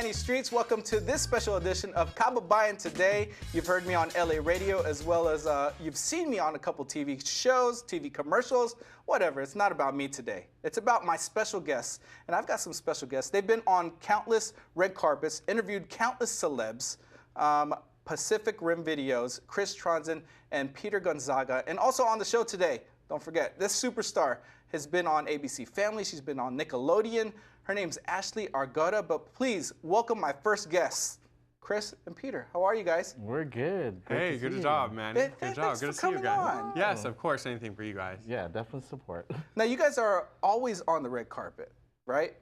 Miami streets. Welcome to this special edition of Kababayan Today. You've heard me on LA radio as well as you've seen me on a couple TV shows, TV commercials, whatever. It's not about me today. It's about my special guests. And I've got some special guests. They've been on countless red carpets, interviewed countless celebs, Pacific Rim videos, Chris Tronson and Peter Gonzaga. And also on the show today, don't forget, this superstar has been on ABC Family. She's been on Nickelodeon. Her name's Ashley Argota, but please welcome my first guests, Chris and Peter. How are you guys? We're good. Hey, good job, man. Good job. Good to see you guys. On. Yes, of course, anything for you guys. Yeah, definitely support. Now, you guys are always on the red carpet, right?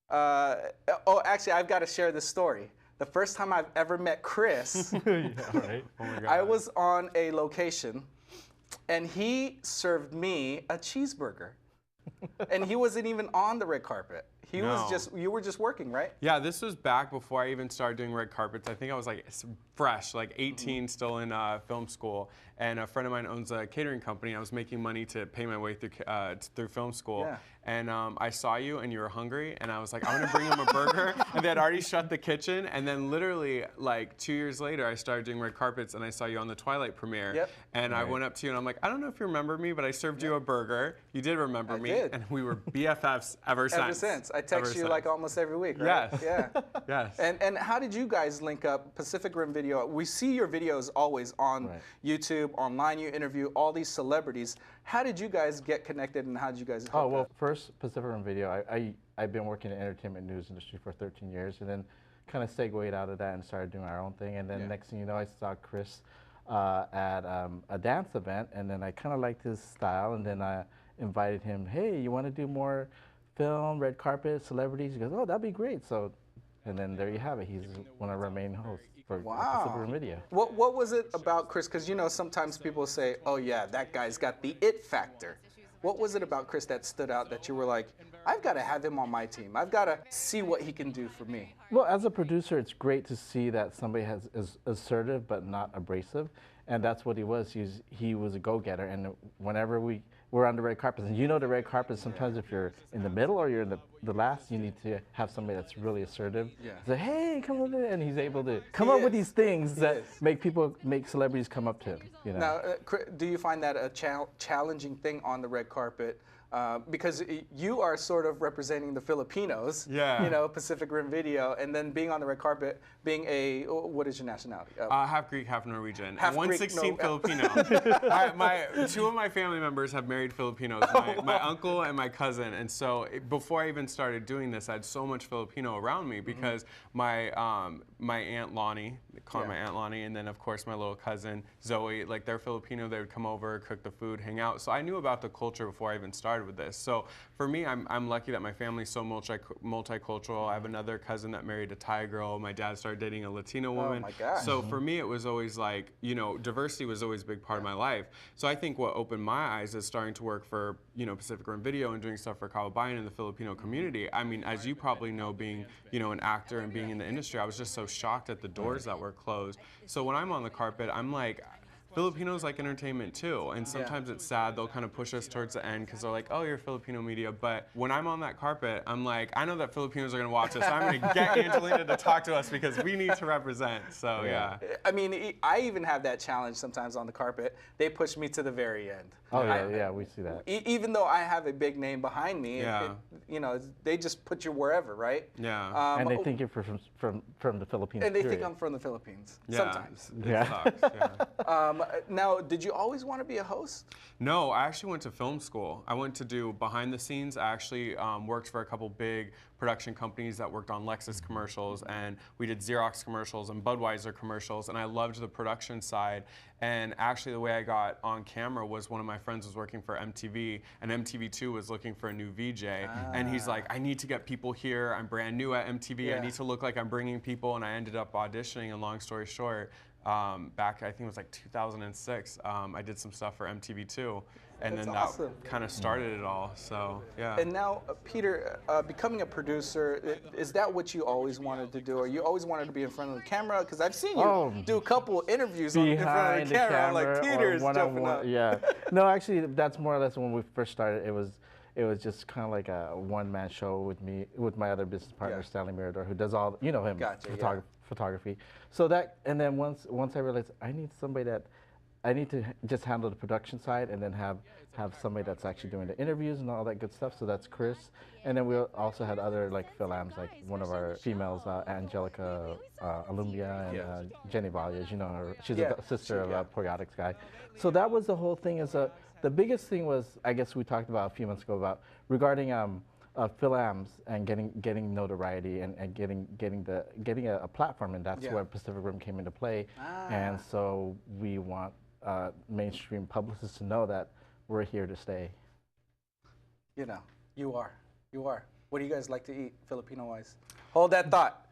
Oh, actually, I've got to share this story. The first time I've ever met Chris, Yeah, right. Oh my God. I was on a location, and he served me a cheeseburger. And he wasn't even on the red carpet. He was just, you were just working, right? Yeah, this was back before I even started doing red carpets. I think I was like fresh, like 18, still in film school. And a friend of mine owns a catering company. I was making money to pay my way through film school. Yeah. And I saw you and you were hungry. And I was like, I'm going to bring him a burger. And they had already shut the kitchen. And then literally like 2 years later, I started doing red carpets and I saw you on the Twilight premiere. Yep. And I went up to you and I'm like, I don't know if you remember me, but I served you a burger. You did remember me. did. And we were BFFs ever since. Ever since. I text you like almost every week, right? Yes. Yeah. Yes. And how did you guys link up? Pacific Rim Video. We see your videos always on YouTube, online. You interview all these celebrities. How did you guys get connected, and how did you guys hook Oh, well, up? first, Pacific Rim Video, I've been working in the entertainment news industry for 13 years, and then kind of segued out of that and started doing our own thing. And then next thing you know, I saw Chris at a dance event, and then I kind of liked his style, and then I invited him, hey, you want to do more film, red carpet, celebrities? He goes, oh, that'd be great. So, and then there you have it. He's one of our main hosts for Pacific Rim Video. What was it about Chris? Because you know, sometimes people say, oh yeah, that guy's got the it factor. What was it about Chris that stood out that you were like, I've got to have him on my team. I've got to see what he can do for me. Well, as a producer, it's great to see that somebody is assertive but not abrasive, and that's what he was. He was a go-getter, and whenever we're on the red carpet, and you know the red carpet, sometimes if you're in the middle or you're in the last, you need to have somebody that's really assertive. Yeah. Say, hey, come on in, and he's able to come up with these things that make celebrities come up to him. You know? Now, do you find that a challenging thing on the red carpet? Because you are sort of representing the Filipinos, you know, Pacific Rim Video, and then being on the red carpet, being what is your nationality? Half Greek, half Norwegian. Half and Greek, 1/16 Filipino. Two of my family members have married Filipinos, my uncle and my cousin. And so before I even started doing this, I had so much Filipino around me because my Aunt Lonnie, they call her my Aunt Lonnie, and then of course my little cousin Zoe, like they're Filipino, they would come over, cook the food, hang out. So I knew about the culture before I even started with this. So for me, I'm lucky that my family's so multicultural. I have another cousin that married a Thai girl. My dad started dating a Latino woman. Oh my gosh. So for me, it was always like, you know, diversity was always a big part of my life. So I think what opened my eyes is starting to work for, you know, Pacific Rim Video and doing stuff for Kababayan in the Filipino community. I mean, as you probably know, being, you know, an actor and being in the industry, I was just so shocked at the doors that were closed. So when I'm on the carpet, I'm like, Filipinos like entertainment too, and sometimes it's sad, they'll kind of push us towards the end because they're like, oh, you're Filipino media, but when I'm on that carpet, I'm like, I know that Filipinos are going to watch us, so I'm going to get Angelina to talk to us because we need to represent, so yeah. I mean, I even have that challenge sometimes on the carpet. They push me to the very end. Oh yeah, we see that. Even though I have a big name behind me, you know, they just put you wherever, right? Yeah. And they think you're from the Philippines. And they think I'm from the Philippines, sometimes. It sucks, yeah. Now, did you always want to be a host? No, I actually went to film school. I went to do behind the scenes. I actually worked for a couple big production companies that worked on Lexus commercials, and we did Xerox commercials and Budweiser commercials, and I loved the production side. And actually the way I got on camera was one of my friends was working for MTV, and MTV2 was looking for a new VJ. And he's like, I need to get people here. I'm brand new at MTV. I need to look like I'm bringing people. And I ended up auditioning, and long story short, back, I think it was like 2006, I did some stuff for MTV2. And That's then awesome. that kind of started it all, so yeah. And now, Peter, becoming a producer, is that what you always wanted to do? Or you always wanted to be in front of the camera? Because I've seen you do a couple interviews in front of the camera. I'm like, Peter's jumping up. Yeah. No, actually, that's more or less when we first started. It it was just kind of like a one-man show with me, with my other business partner, Yeah. Stanley Mirador, who does all, you know him, Gotcha, photography. So that, and then once I realized I need somebody that, I need to just handle the production side and then have somebody that's actually doing the interviews and all that good stuff. So that's Chris. And then we also had other like Philams, like one of our females, Angelica Alumbia and Jenny Valias, you know her. She's a sister of a Poriotics guy. So that was the whole thing. The biggest thing was, I guess we talked about a few months ago about regarding Philams and getting notoriety and getting a platform, and that's where Pacific Rim came into play. And so we want mainstream publicists to know that we're here to stay. You know, you are. What do you guys like to eat, Filipino-wise? Hold that thought.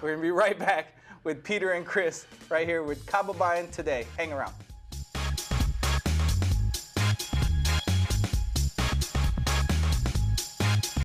We're gonna be right back with Peter and Chris right here with Kababayan Today. Hang around.